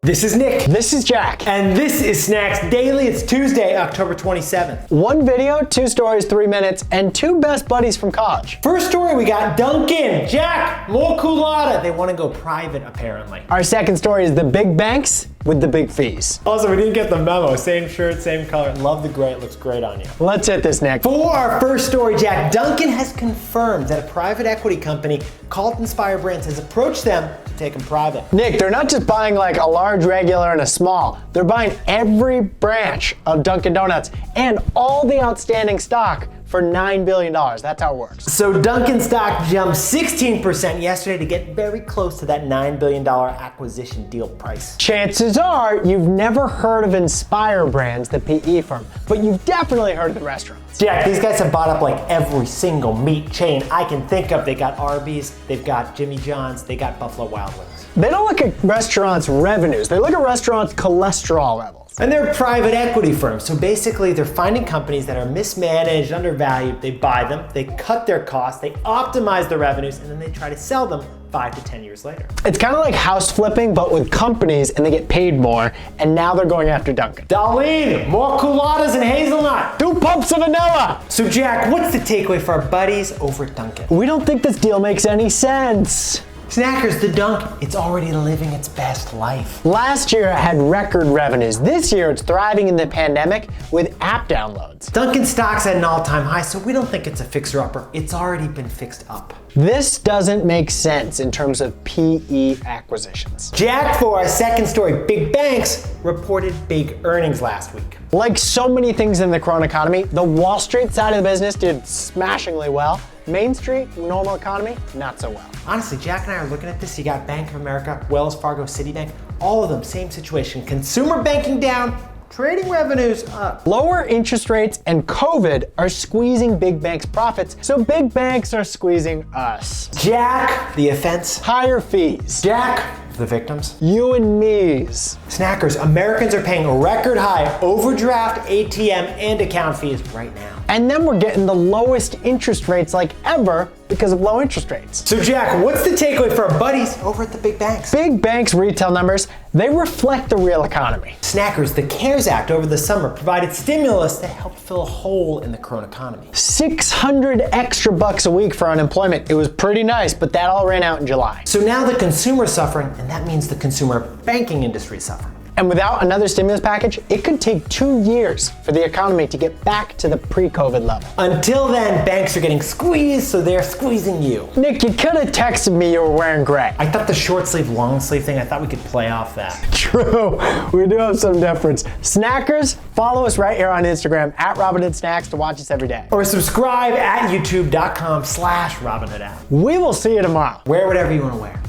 This is Nick. This is Jack. And this is Snacks Daily. It's Tuesday, October 27th. One video, 2 stories, 3 minutes, and 2 best buddies from college. First story, we got Dunkin. Jack, more culotta. They want to go private, apparently. Our second story is the big banks with the big fees. Also, we didn't get the memo. Same shirt, same color. Love the gray. It looks great on you. Let's hit this, Nick. For our first story, Jack, Dunkin has confirmed that a private equity company called Inspire Brands has approached them to take them private. Nick, they're not just buying like a large, regular, and a small. They're buying every branch of Dunkin' Donuts and all the outstanding stock for $9 billion. That's how it works. So Dunkin' stock jumped 16% yesterday to get very close to that $9 billion acquisition deal price. Chances are you've never heard of Inspire Brands, the PE firm, but you've definitely heard of the restaurants. Jack, these guys have bought up like every single meat chain I can think of. They got Arby's, they've got Jimmy John's, they got Buffalo Wild Wings. They don't look at restaurants' revenues. They look at restaurants' cholesterol levels. And they're private equity firms. So basically they're finding companies that are mismanaged, undervalued. They buy them, they cut their costs, they optimize their revenues, and then they try to sell them 5 to 10 years later. It's kind of like house flipping, but with companies, and they get paid more, and now they're going after Dunkin'. Darlene, more culottes and hazelnut. 2 pumps of vanilla. So Jack, what's the takeaway for our buddies over at Dunkin'? We don't think this deal makes any sense. Snackers, the Dunkin', it's already living its best life. Last year it had record revenues. This year it's thriving in the pandemic with app downloads. Dunkin' stock's at an all-time high, so we don't think it's a fixer-upper. It's already been fixed up. This doesn't make sense in terms of PE acquisitions. Jack, for our second story, big banks reported big earnings last week. Like so many things in the current economy, the Wall Street side of the business did smashingly well. Main Street, normal economy, not so well. Honestly, Jack and I are looking at this. You got Bank of America, Wells Fargo, Citibank, all of them, same situation. Consumer banking down, trading revenues up. Lower interest rates and COVID are squeezing big banks' profits, so big banks are squeezing us. Jack, the offense. Higher fees. Jack, the victims. You and me's. Snackers, Americans are paying record high overdraft, ATM, and account fees right now. And then we're getting the lowest interest rates like ever because of low interest rates. So Jack, what's the takeaway for our buddies over at the big banks? Big banks' retail numbers, they reflect the real economy. Snackers, the CARES Act over the summer provided stimulus that helped fill a hole in the current economy. $600 extra bucks a week for unemployment. It was pretty nice, but that all ran out in July. So now the consumer's suffering, and that means the consumer banking industry is suffering. And without another stimulus package, it could take 2 years for the economy to get back to the pre-COVID level. Until then, banks are getting squeezed, so they're squeezing you. Nick, you could have texted me you were wearing gray. I thought the short sleeve, long sleeve thing, I thought we could play off that. True, we do have some difference. Snackers, follow us right here on Instagram at Robinhood Snacks to watch us every day. Or subscribe at youtube.com/RobinhoodApp. We will see you tomorrow. Wear whatever you want to wear.